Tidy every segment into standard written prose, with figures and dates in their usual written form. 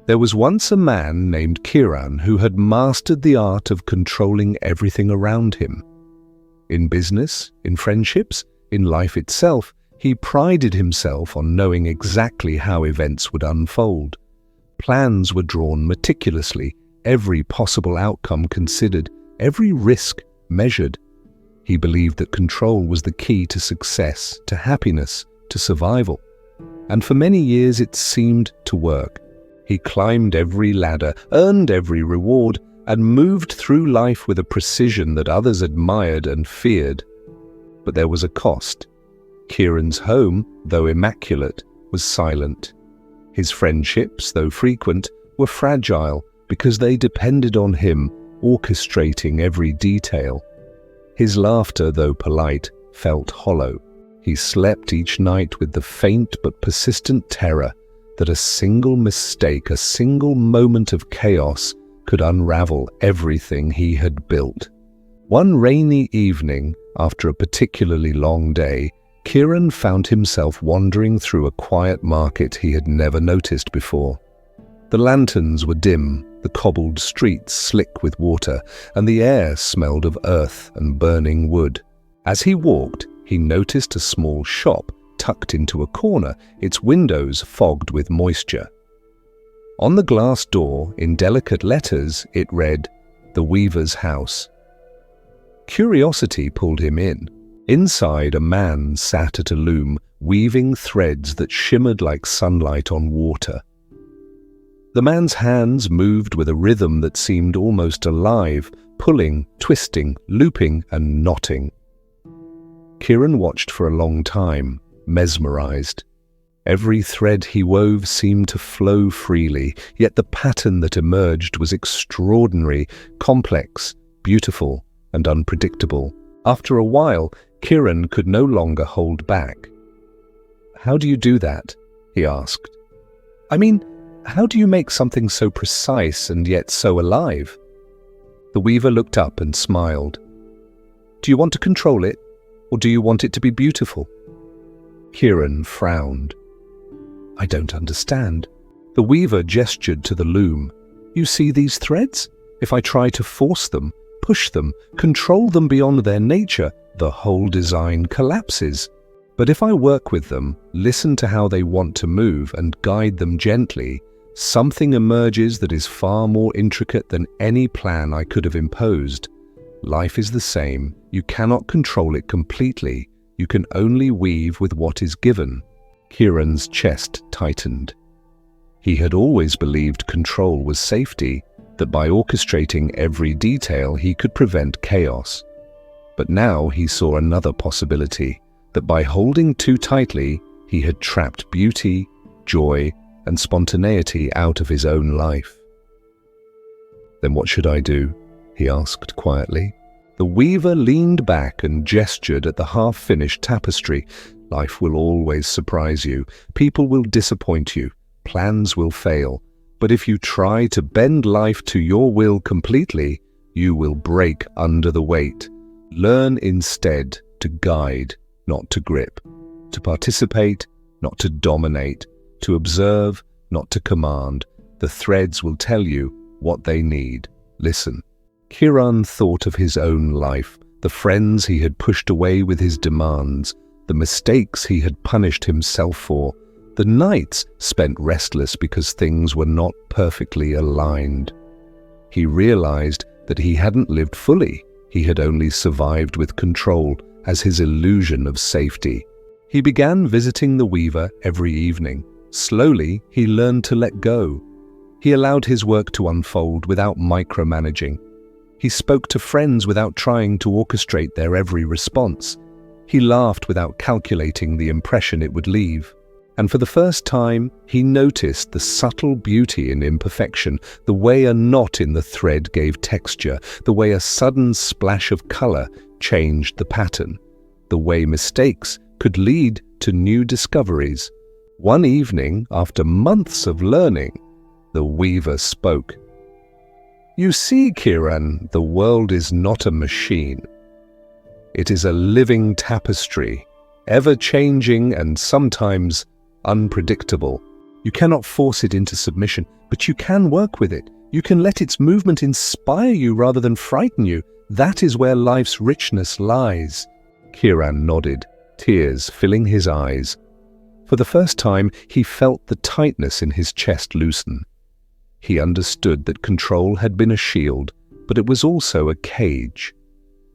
There was once a man named Kiran who had mastered the art of controlling everything around him. In business, in friendships, in life itself, he prided himself on knowing exactly how events would unfold. Plans were drawn meticulously, every possible outcome considered, every risk measured. He believed that control was the key to success, to happiness, to survival. And for many years it seemed to work. He climbed every ladder, earned every reward, and moved through life with a precision that others admired and feared. But there was a cost. Kiran's home, though immaculate, was silent. His friendships, though frequent, were fragile because they depended on him orchestrating every detail. His laughter, though polite, felt hollow. He slept each night with the faint but persistent terror that a single mistake, a single moment of chaos could unravel everything he had built. One rainy evening, after a particularly long day, Kiran found himself wandering through a quiet market he had never noticed before. The lanterns were dim, the cobbled streets slick with water, and the air smelled of earth and burning wood. As he walked, he noticed a small shop tucked into a corner, its windows fogged with moisture. On the glass door, in delicate letters, it read, "The Weaver's House." Curiosity pulled him in. Inside, a man sat at a loom, weaving threads that shimmered like sunlight on water. The man's hands moved with a rhythm that seemed almost alive, pulling, twisting, looping, and knotting. Kiran watched for a long time, mesmerized. Every thread he wove seemed to flow freely, yet the pattern that emerged was extraordinary, complex, beautiful, and unpredictable. After a while, Kiran could no longer hold back. "How do you do that?" he asked. "I mean, how do you make something so precise and yet so alive?" The weaver looked up and smiled. "Do you want to control it, or do you want it to be beautiful?" Kiran frowned. "I don't understand." The weaver gestured to the loom. "You see these threads? If I try to force them, push them, control them beyond their nature, the whole design collapses. But if I work with them, listen to how they want to move, and guide them gently, something emerges that is far more intricate than any plan I could have imposed. Life is the same. You cannot control it completely. You can only weave with what is given." Kiran's chest tightened. He had always believed control was safety, that by orchestrating every detail he could prevent chaos. But now he saw another possibility, that by holding too tightly, he had trapped beauty, joy, and spontaneity out of his own life. "Then what should I do?" he asked quietly. The weaver leaned back and gestured at the half-finished tapestry. "Life will always surprise you. People will disappoint you. Plans will fail. But if you try to bend life to your will completely, you will break under the weight. Learn instead to guide, not to grip. To participate, not to dominate. To observe, not to command. The threads will tell you what they need. Listen." Kiran thought of his own life, the friends he had pushed away with his demands, the mistakes he had punished himself for, the nights spent restless because things were not perfectly aligned. He realized that he hadn't lived fully. He had only survived with control as his illusion of safety. He began visiting the weaver every evening. Slowly, he learned to let go. He allowed his work to unfold without micromanaging. He spoke to friends without trying to orchestrate their every response. He laughed without calculating the impression it would leave. And for the first time, he noticed the subtle beauty in imperfection, the way a knot in the thread gave texture, the way a sudden splash of color changed the pattern, the way mistakes could lead to new discoveries. One evening, after months of learning, the weaver spoke. "You see, Kiran, the world is not a machine. It is a living tapestry, ever-changing and sometimes unpredictable. You cannot force it into submission, but you can work with it. You can let its movement inspire you rather than frighten you. That is where life's richness lies. Kieran nodded, tears filling his eyes. For the first time, he felt the tightness in his chest loosen. He understood that control had been a shield, but it was also a cage.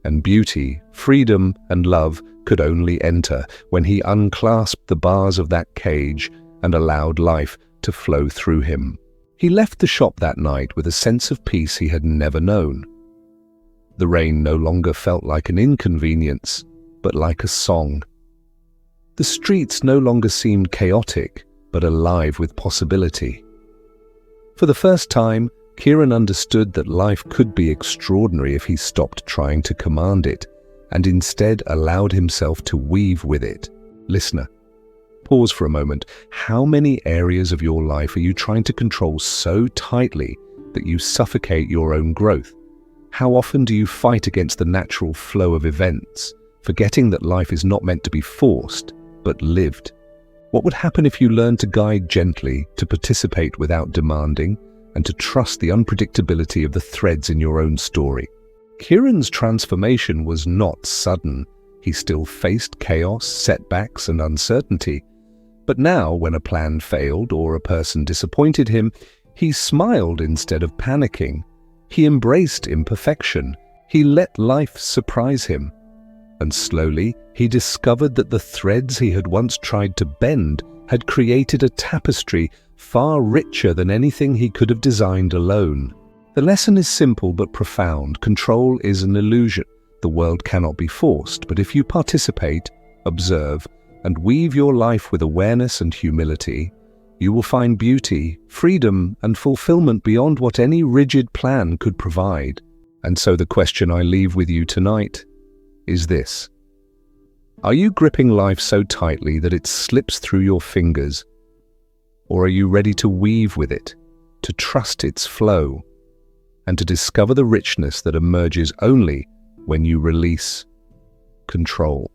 And beauty, freedom, and love could only enter when he unclasped the bars of that cage and allowed life to flow through him. He left the shop that night with a sense of peace he had never known. The rain no longer felt like an inconvenience, but like a song. The streets no longer seemed chaotic, but alive with possibility. For the first time, Kieran understood that life could be extraordinary if he stopped trying to command it, and instead allowed himself to weave with it. Listener, pause for a moment. How many areas of your life are you trying to control so tightly that you suffocate your own growth? How often do you fight against the natural flow of events, forgetting that life is not meant to be forced, but lived? What would happen if you learned to guide gently, to participate without demanding, and to trust the unpredictability of the threads in your own story? Kieran's transformation was not sudden. He still faced chaos, setbacks, and uncertainty. But now, when a plan failed or a person disappointed him, he smiled instead of panicking. He embraced imperfection. He let life surprise him. And slowly, he discovered that the threads he had once tried to bend had created a tapestry far richer than anything he could have designed alone. The lesson is simple but profound. Control is an illusion. The world cannot be forced, but if you participate, observe, and weave your life with awareness and humility, you will find beauty, freedom, and fulfillment beyond what any rigid plan could provide. And so the question I leave with you tonight is this: are you gripping life so tightly that it slips through your fingers? Or are you ready to weave with it, to trust its flow, and to discover the richness that emerges only when you release control?